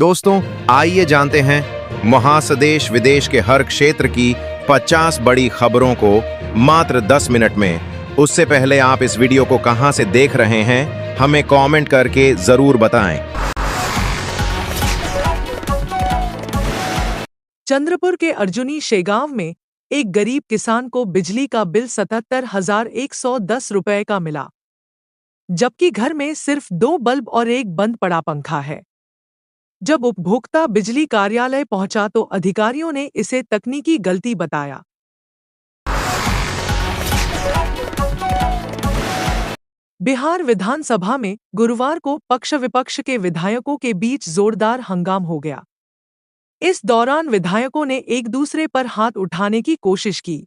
दोस्तों, आइए जानते हैं महासदेश विदेश के हर क्षेत्र की 50 बड़ी खबरों को मात्र 10 मिनट में। उससे पहले आप इस वीडियो को कहां से देख रहे हैं, हमें कमेंट करके जरूर बताएं। चंद्रपुर के अर्जुनी शेगांव में एक गरीब किसान को बिजली का बिल 77,110 रुपए का मिला, जबकि घर में सिर्फ 2 बल्ब और एक बंद पड़ा पंखा है। जब उपभोक्ता बिजली कार्यालय पहुंचा तो अधिकारियों ने इसे तकनीकी गलती बताया। बिहार विधानसभा में गुरुवार को पक्ष विपक्ष के विधायकों के बीच जोरदार हंगामा हो गया। इस दौरान विधायकों ने एक दूसरे पर हाथ उठाने की कोशिश की।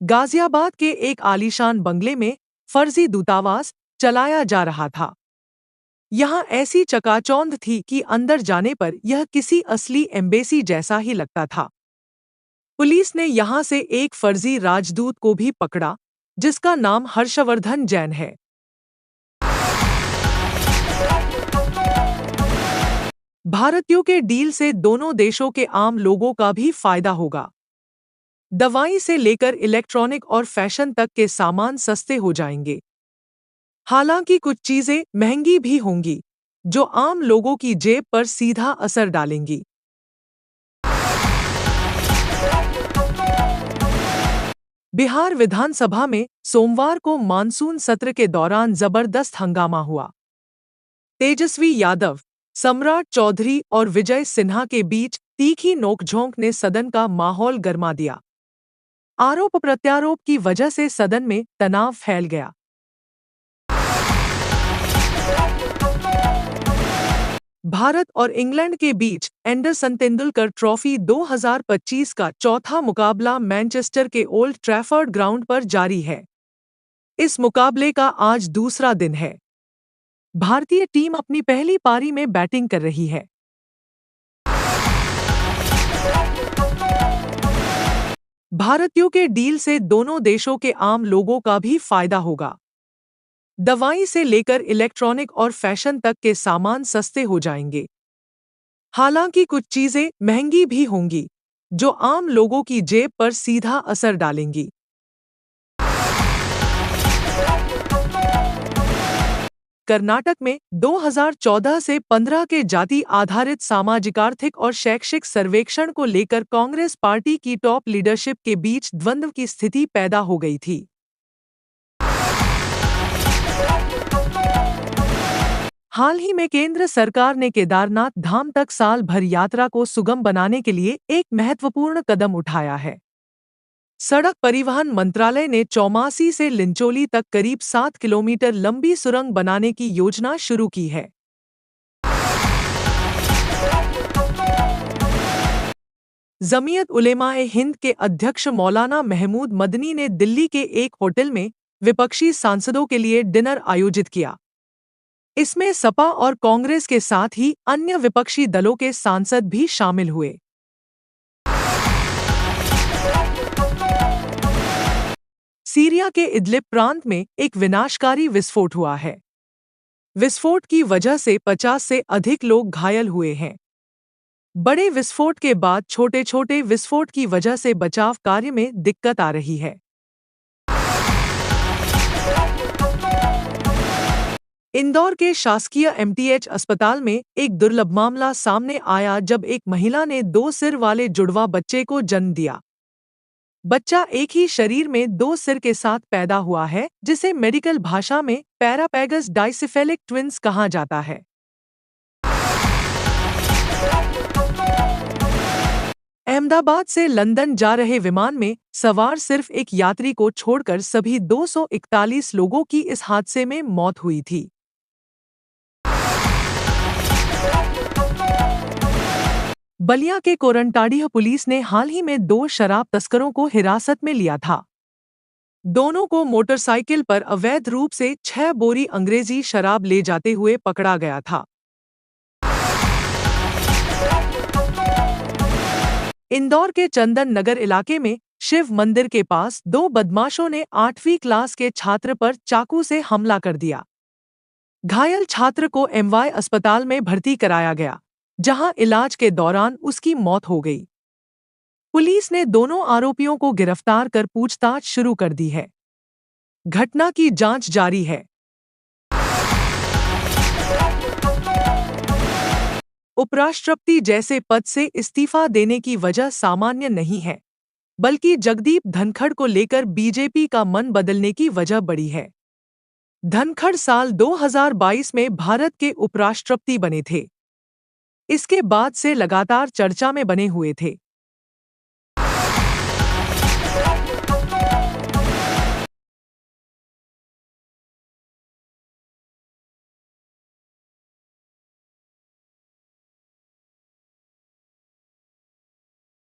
गाजियाबाद के एक आलीशान बंगले में फर्जी दूतावास चलाया जा रहा था। यहां ऐसी चकाचौंध थी कि अंदर जाने पर यह किसी असली एम्बेसी जैसा ही लगता था। पुलिस ने यहां से एक फर्जी राजदूत को भी पकड़ा, जिसका नाम हर्षवर्धन जैन है। भारतीयों के डील से दोनों देशों के आम लोगों का भी फायदा होगा। दवाई से लेकर इलेक्ट्रॉनिक और फैशन तक के सामान सस्ते हो जाएंगे। हालांकि कुछ चीजें महंगी भी होंगी, जो आम लोगों की जेब पर सीधा असर डालेंगी। बिहार विधानसभा में सोमवार को मानसून सत्र के दौरान जबरदस्त हंगामा हुआ। तेजस्वी यादव, सम्राट चौधरी और विजय सिन्हा के बीच तीखी नोकझोंक ने सदन का माहौल गरमा दिया। आरोप प्रत्यारोप की वजह से सदन में तनाव फैल गया। भारत और इंग्लैंड के बीच एंडरसन तेंदुलकर ट्रॉफी 2025 का चौथा मुकाबला मैनचेस्टर के ओल्ड ट्रैफर्ड ग्राउंड पर जारी है। इस मुकाबले का आज दूसरा दिन है। भारतीय टीम अपनी पहली पारी में बैटिंग कर रही है। भारतीयों के डील से दोनों देशों के आम लोगों का भी फायदा होगा। दवाई से लेकर इलेक्ट्रॉनिक और फैशन तक के सामान सस्ते हो जाएंगे। हालांकि कुछ चीजें महंगी भी होंगी, जो आम लोगों की जेब पर सीधा असर डालेंगी। कर्नाटक में 2014 से 15 के जाति आधारित सामाजिक-आर्थिक और शैक्षिक सर्वेक्षण को लेकर कांग्रेस पार्टी की टॉप लीडरशिप के बीच द्वंद्व की स्थिति पैदा हो गई थी। हाल ही में केंद्र सरकार ने केदारनाथ धाम तक साल भर यात्रा को सुगम बनाने के लिए एक महत्वपूर्ण कदम उठाया है। सड़क परिवहन मंत्रालय ने चौमासी से लिंचोली तक करीब 7 किलोमीटर लंबी सुरंग बनाने की योजना शुरू की है। जमीयत उलेमाए हिंद के अध्यक्ष मौलाना महमूद मदनी ने दिल्ली के एक होटल में विपक्षी सांसदों के लिए डिनर आयोजित किया। इसमें सपा और कांग्रेस के साथ ही अन्य विपक्षी दलों के सांसद भी शामिल हुए। सीरिया के इदलिब प्रांत में एक विनाशकारी विस्फोट हुआ है। विस्फोट की वजह से 50 से अधिक लोग घायल हुए हैं। बड़े विस्फोट के बाद छोटे-छोटे विस्फोट की वजह से बचाव कार्य में दिक्कत आ रही है। इंदौर के शासकीय एमटीएच अस्पताल में एक दुर्लभ मामला सामने आया, जब एक महिला ने 2 सिर वाले जुड़वा बच्चे को जन्म दिया। बच्चा एक ही शरीर में 2 सिर के साथ पैदा हुआ है, जिसे मेडिकल भाषा में पैरापैगस डाइसिफेलिक ट्विन्स कहा जाता है। अहमदाबाद से लंदन जा रहे विमान में सवार सिर्फ एक यात्री को छोड़कर सभी 241 लोगों की इस हादसे में मौत हुई थी। बलिया के कोरंटाडीह पुलिस ने हाल ही में 2 शराब तस्करों को हिरासत में लिया था। दोनों को मोटरसाइकिल पर अवैध रूप से 6 बोरी अंग्रेजी शराब ले जाते हुए पकड़ा गया था। इंदौर के चंदन नगर इलाके में शिव मंदिर के पास 2 बदमाशों ने 8वीं क्लास के छात्र पर चाकू से हमला कर दिया। घायल छात्र को एमवाय अस्पताल में भर्ती कराया गया, जहां इलाज के दौरान उसकी मौत हो गई। पुलिस ने दोनों आरोपियों को गिरफ्तार कर पूछताछ शुरू कर दी है। घटना की जांच जारी है। उपराष्ट्रपति जैसे पद से इस्तीफा देने की वजह सामान्य नहीं है, बल्कि जगदीप धनखड़ को लेकर बीजेपी का मन बदलने की वजह बड़ी है। धनखड़ साल 2022 में भारत के उपराष्ट्रपति बने थे। इसके बाद से लगातार चर्चा में बने हुए थे।